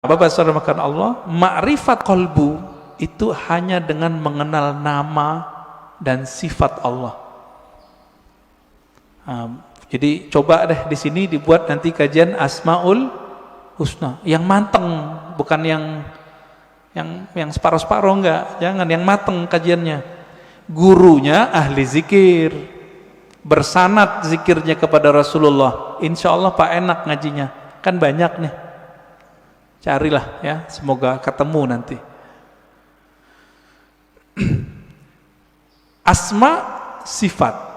Bapak saudara makan Allah, ma'rifat qalbu itu hanya dengan mengenal nama dan sifat Allah. Jadi coba deh di sini dibuat nanti kajian Asmaul Husna yang mateng, bukan yang separuh-separuh, enggak, jangan, yang mateng kajiannya. Gurunya ahli zikir, bersanad zikirnya kepada Rasulullah. Insya Allah Pak enak ngajinya, kan banyak nih. Carilah ya, semoga ketemu nanti. Asma sifat.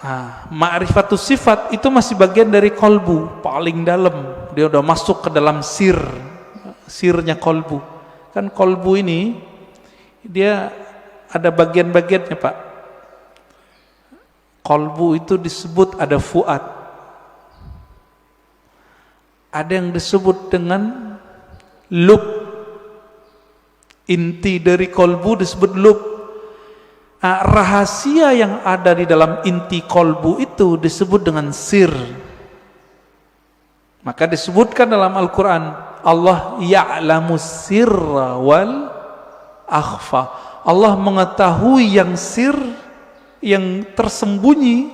Nah, ma'rifatus sifat itu masih bagian dari kolbu, paling dalam. Dia udah masuk ke dalam sirnya kolbu. Kan kolbu ini dia ada bagian-bagiannya, Pak. Kolbu itu disebut ada fuad. Ada yang disebut dengan lub. Inti dari kolbu disebut lub. Nah, rahasia yang ada di dalam inti kolbu itu disebut dengan sir. Maka disebutkan dalam Al-Quran, Allah ya'lamu sirra wal akhfa. Allah mengetahui yang sir, yang tersembunyi,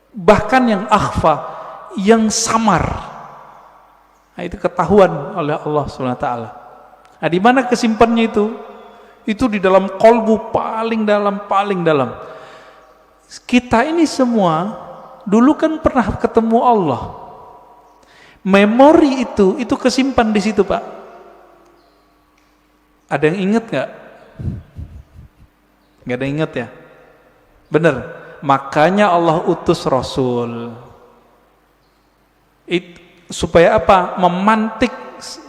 bahkan yang akhfa, yang samar. Nah, itu ketahuan oleh Allah SWT. Nah, di mana kesimpannya itu? Itu di dalam kolbu paling dalam, paling dalam. Kita ini semua dulu kan pernah ketemu Allah. Memori itu kesimpan di situ, Pak. Ada yang ingat nggak? Nggak ada yang ingat ya? Bener. Makanya Allah utus Rasul. Supaya apa? Memantik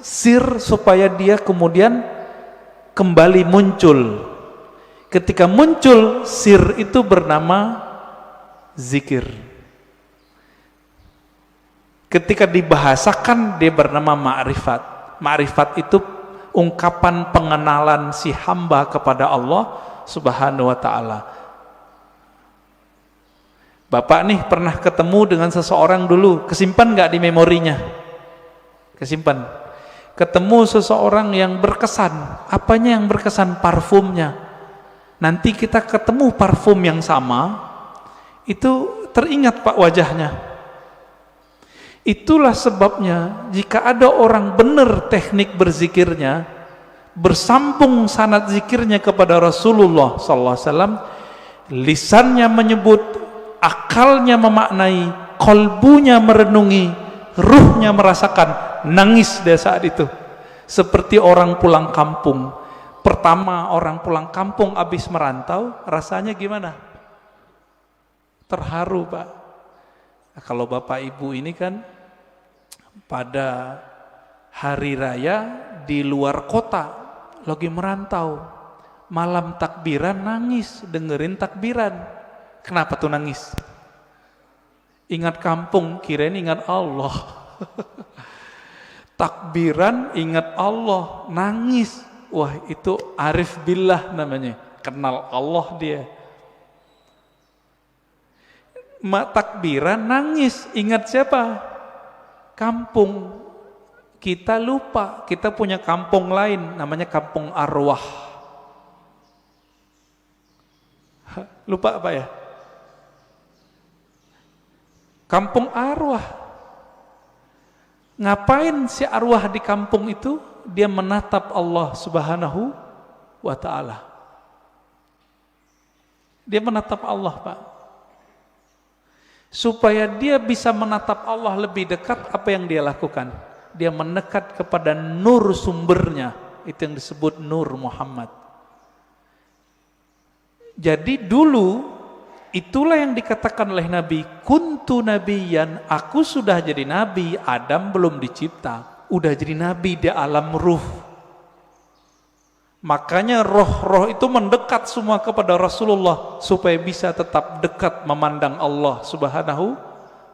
sir supaya dia kemudian kembali muncul. Ketika muncul sir itu bernama zikir. Ketika dibahasakan dia bernama ma'rifat. Ma'rifat itu ungkapan pengenalan si hamba kepada Allah Subhanahu wa ta'ala. Bapak nih pernah ketemu dengan seseorang dulu, kesimpan nggak di memorinya? Kesimpan. Ketemu seseorang yang berkesan. Apanya yang berkesan? Parfumnya. Nanti kita ketemu parfum yang sama, itu teringat, Pak, wajahnya. Itulah sebabnya jika ada orang benar teknik berzikirnya, bersambung sanad zikirnya kepada Rasulullah SAW, lisannya menyebut, akalnya memaknai, kolbunya merenungi, ruhnya merasakan, nangis dia saat itu. Seperti orang pulang kampung. Pertama orang pulang kampung habis merantau, rasanya gimana? Terharu, Pak. Nah, kalau Bapak Ibu ini kan pada hari raya di luar kota, lagi merantau, malam takbiran nangis, dengerin takbiran. Kenapa tuh nangis? Ingat kampung, kirain ingat Allah. Takbiran ingat Allah, nangis. Wah, itu arif billah namanya, kenal Allah dia. Takbiran nangis, ingat siapa? Kampung. Kita lupa, kita punya kampung lain, namanya kampung arwah. Lupa apa ya? Kampung arwah. Ngapain si arwah di kampung itu? Dia menatap Allah Subhanahu wa ta'ala. Dia menatap Allah, Pak. Supaya dia bisa menatap Allah lebih dekat, apa yang dia lakukan? Dia mendekat kepada nur sumbernya. Itu yang disebut nur Muhammad. Jadi dulu itulah yang dikatakan oleh Nabi, kuntu nabiyan, aku sudah jadi nabi, Adam belum dicipta, udah jadi nabi di alam ruh. Makanya roh-roh itu mendekat semua kepada Rasulullah supaya bisa tetap dekat memandang Allah Subhanahu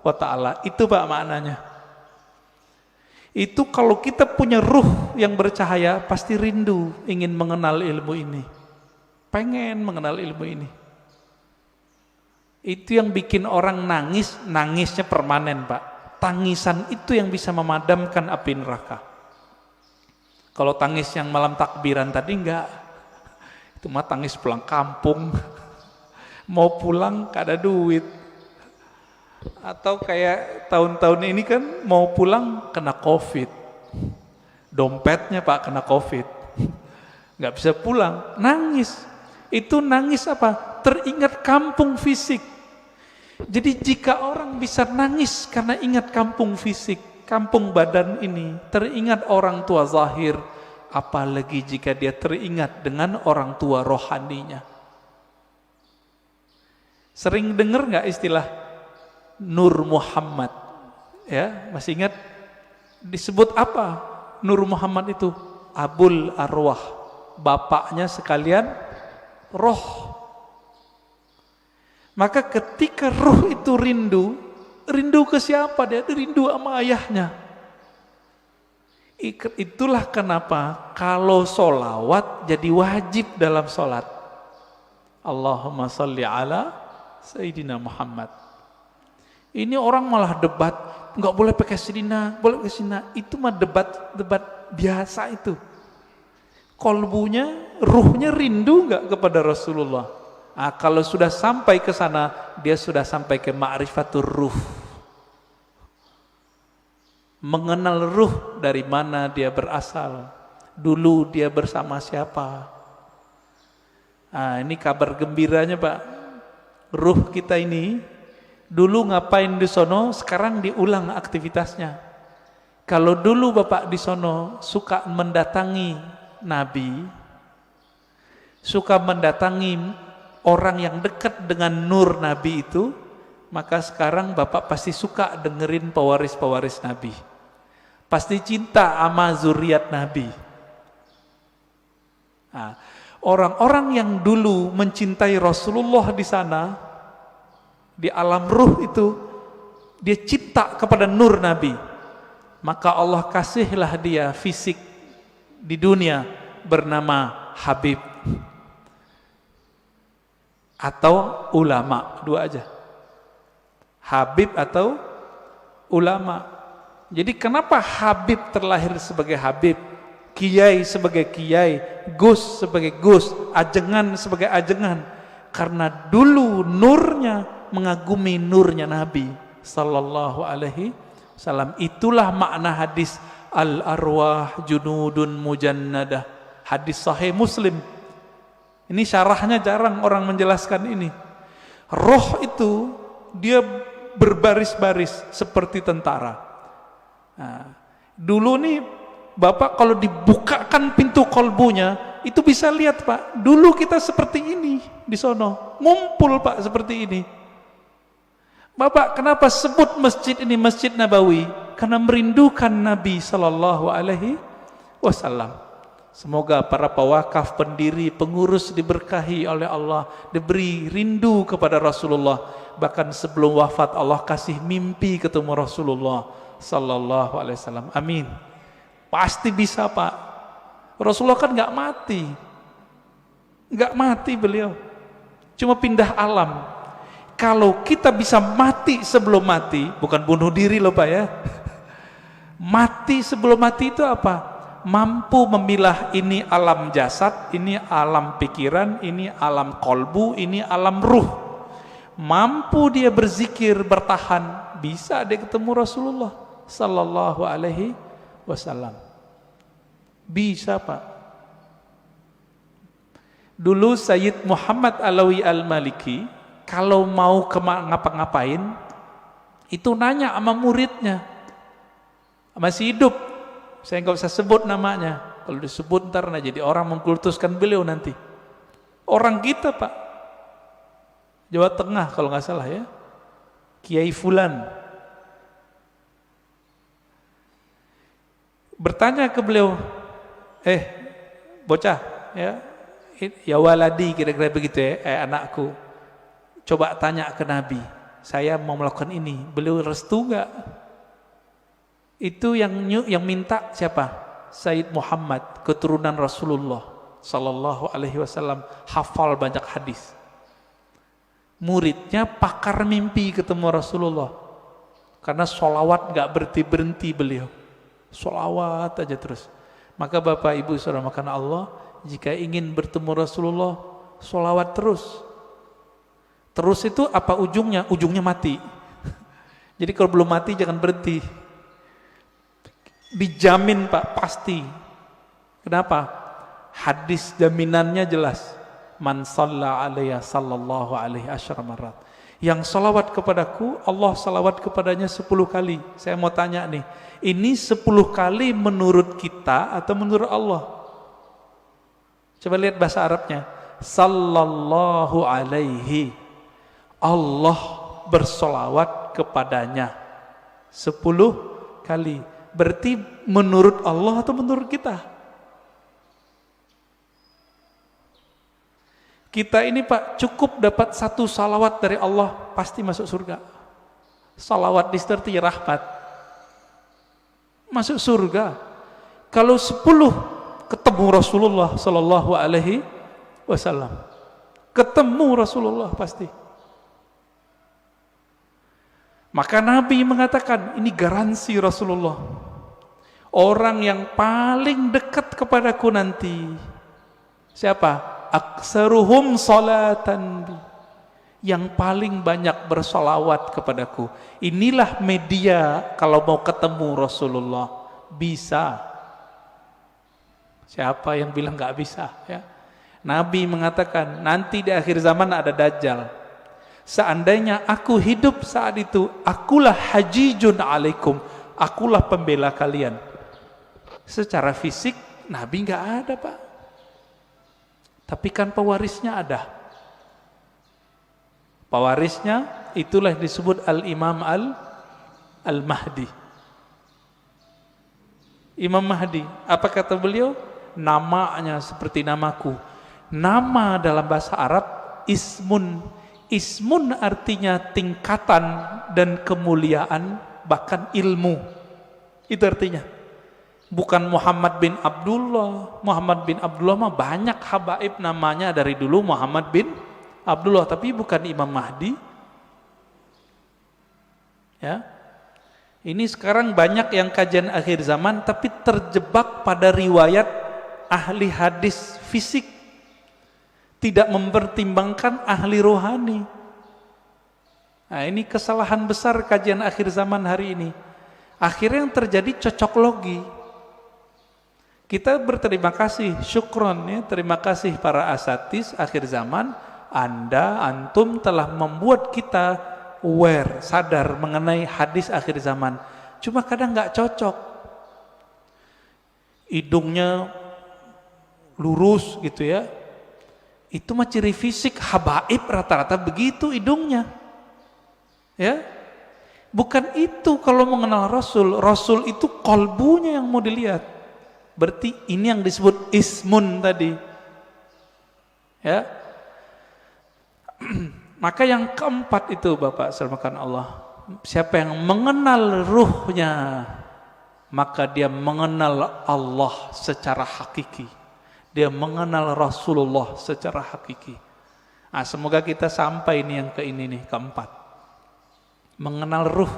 wa ta'ala. Itu, Pak, maknanya. Itu kalau kita punya ruh yang bercahaya, pasti rindu ingin mengenal ilmu ini, pengen mengenal ilmu ini. Itu yang bikin orang nangis, nangisnya permanen, Pak. tangisan itu yang bisa memadamkan api neraka. Kalau tangis yang malam takbiran tadi enggak, itu mah tangis pulang kampung. Mau pulang gak ada duit. Atau kayak tahun-tahun ini kan mau pulang kena COVID, dompetnya Pak kena COVID, nggak bisa pulang, nangis. Itu nangis apa? Teringat kampung fisik. Jadi jika orang bisa nangis karena ingat kampung fisik, kampung badan ini, teringat orang tua zahir, apalagi jika dia teringat dengan orang tua rohaninya. Sering dengar nggak istilah Nur Muhammad? Ya, masih ingat disebut apa? Nur Muhammad itu Abul Arwah, bapaknya sekalian roh. Maka ketika roh itu rindu ke siapa? Dia rindu sama ayahnya. Itulah kenapa kalau solawat jadi wajib dalam solat. Allahumma salli ala Sayyidina Muhammad. Ini orang malah debat, nggak boleh pakai Sayyidina, boleh pakai Sayyidina. Itu mah debat biasa itu. Kolbunya, ruhnya rindu nggak kepada Rasulullah? Nah, kalau sudah sampai ke sana, dia sudah sampai ke ma'rifatur ruh. Mengenal ruh dari mana dia berasal. Dulu dia bersama siapa. Nah, ini kabar gembiranya Pak. Ruh kita ini dulu ngapain di sono, sekarang diulang aktivitasnya. Kalau dulu Bapak di sono suka mendatangi Nabi, suka mendatangi orang yang dekat dengan nur Nabi itu, maka sekarang Bapak pasti suka dengerin pewaris-pewaris Nabi. Pasti cinta sama zuriat Nabi. Nah, orang-orang yang dulu mencintai Rasulullah di sana, di alam ruh itu, dia cinta kepada nur Nabi. Maka Allah kasihlah dia fisik di dunia bernama Habib. Atau ulama, dua aja. Habib atau ulama. Jadi kenapa Habib terlahir sebagai Habib, Kiai sebagai Kiai, Gus sebagai Gus, ajengan sebagai ajengan? Karena dulu nurnya mengagumi nurnya Nabi sallallahu alaihi wasallam. Itulah makna hadis al-arwah junudun mujannadah. Hadis sahih Muslim. Ini syarahnya jarang orang menjelaskan ini. Roh itu dia berbaris-baris seperti tentara. Nah, dulu nih Bapak kalau dibukakan pintu kolbunya, itu bisa lihat Pak. Dulu kita seperti ini di sono, ngumpul Pak seperti ini. Bapak kenapa sebut masjid ini Masjid Nabawi? Karena merindukan Nabi Sallallahu Alaihi Wasallam. Semoga para pewakaf, pendiri, pengurus diberkahi oleh Allah, diberi rindu kepada Rasulullah. Bahkan sebelum wafat Allah kasih mimpi ketemu Rasulullah Sallallahu Alaihi Wasallam. Amin. Pasti bisa Pak. Rasulullah kan nggak mati beliau, cuma pindah alam. Kalau kita bisa mati sebelum mati, bukan bunuh diri loh Pak ya. Mati sebelum mati itu apa? Mampu memilah ini alam jasad, ini alam pikiran, ini alam kolbu, ini alam ruh. Mampu dia berzikir, bertahan, bisa dia ketemu Rasulullah Sallallahu Alaihi Wasallam. Bisa Pak. Dulu Sayyid Muhammad Alawi Al-Maliki kalau mau ngapa-ngapain itu nanya sama muridnya, masih hidup, saya nggak usah sebut namanya, kalau disebut ntar jadi orang mengkultuskan beliau nanti. Orang kita Pak, Jawa Tengah kalau nggak salah ya, Kiai Fulan, bertanya ke beliau, bocah ya waladi, kira-kira begitu ya, anakku, coba tanya ke Nabi, saya mau melakukan ini, beliau restu nggak? Itu yang minta siapa? Sayyid Muhammad, keturunan Rasulullah Sallallahu Alaihi Wasallam, hafal banyak hadis. Muridnya pakar mimpi ketemu Rasulullah. Karena sholawat gak berhenti-berhenti beliau. Sholawat aja terus. Maka Bapak Ibu saudara makan Allah, jika ingin bertemu Rasulullah, sholawat terus. Terus itu apa ujungnya? Ujungnya mati. Jadi kalau belum mati jangan berhenti. Dijamin Pak, pasti. Kenapa? Hadis jaminannya jelas. Man shalla alayya sallallahu alaihi asyara marat. Yang salawat kepadaku, Allah salawat kepadanya 10 kali. Saya mau tanya nih, ini 10 kali menurut kita atau menurut Allah? Coba lihat bahasa Arabnya. Sallallahu alaihi. Allah bersolawat kepadanya 10 kali. Berarti menurut Allah atau menurut kita? Kita ini Pak cukup dapat 1 salawat dari Allah pasti masuk surga. Salawat disertai rahmat masuk surga. Kalau 10 ketemu Rasulullah Sallallahu Alaihi Wasallam, ketemu Rasulullah pasti. Maka Nabi mengatakan ini garansi Rasulullah. Orang yang paling dekat kepadaku nanti siapa? Aksaruhum salatan, yang paling banyak bersolawat kepadaku. Inilah media kalau mau ketemu Rasulullah. Bisa. Siapa yang bilang gak bisa ya? Nabi mengatakan nanti di akhir zaman ada Dajjal. Seandainya aku hidup saat itu, akulah hajijun alaikum, akulah pembela kalian. Secara fisik Nabi gak ada Pak, tapi kan pewarisnya ada. Pewarisnya itulah disebut Al-Imam Al-Mahdi. Imam Mahdi, apa kata beliau? Namanya seperti namaku. Nama dalam bahasa Arab ismun. Ismun artinya tingkatan dan kemuliaan, bahkan ilmu. Itu artinya. Bukan Muhammad bin Abdullah. Muhammad bin Abdullah mah banyak habaib namanya dari dulu Muhammad bin Abdullah, tapi bukan Imam Mahdi. Ya. Ini sekarang banyak yang kajian akhir zaman tapi terjebak pada riwayat ahli hadis fisik, tidak mempertimbangkan ahli rohani. Nah, ini kesalahan besar kajian akhir zaman hari ini. Akhirnya yang terjadi cocok logi. Kita berterima kasih, syukron ya, terima kasih para asatis akhir zaman. Antum telah membuat kita aware, sadar mengenai hadis akhir zaman. Cuma kadang nggak cocok. Hidungnya lurus gitu ya. Itu mah ciri fisik habaib rata-rata begitu hidungnya. Ya. Bukan itu kalau mengenal Rasul. Rasul itu kolbunya yang mau dilihat. Berarti ini yang disebut ismun tadi. Ya. Maka yang keempat itu Bapak selamatkan Allah. Siapa yang mengenal ruhnya, maka dia mengenal Allah secara hakiki. Dia mengenal Rasulullah secara hakiki. Nah, semoga kita sampai ini yang ke ini nih, keempat. Mengenal ruh,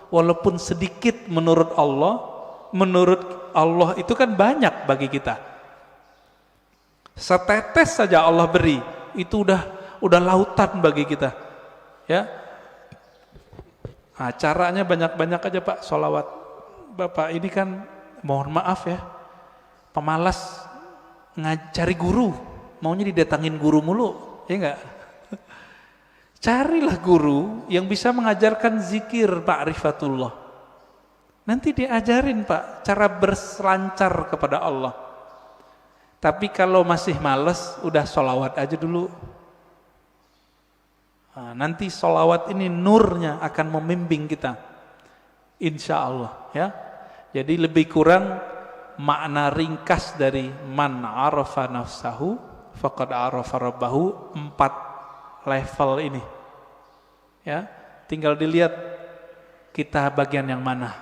walaupun sedikit menurut Allah itu kan banyak bagi kita. Setetes saja Allah beri, itu udah lautan bagi kita. Ya. Nah, caranya banyak-banyak aja Pak, sholawat. Bapak ini kan mohon maaf ya, pemalas ngajari guru, maunya didatangin guru mulu, ya enggak? Carilah guru yang bisa mengajarkan zikir ma'rifatullah. Nanti diajarin Pak cara berselancar kepada Allah. Tapi kalau masih males, udah sholawat aja dulu. Nah, nanti sholawat ini nurnya akan membimbing kita, insya Allah ya. Jadi lebih kurang makna ringkas dari man arafa nafsahu faqad arafa rabbahu, 4 level ini ya. Tinggal dilihat kita bagian yang mana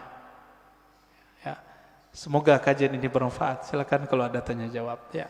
ya. Semoga kajian ini bermanfaat. Silakan kalau ada tanya jawab ya.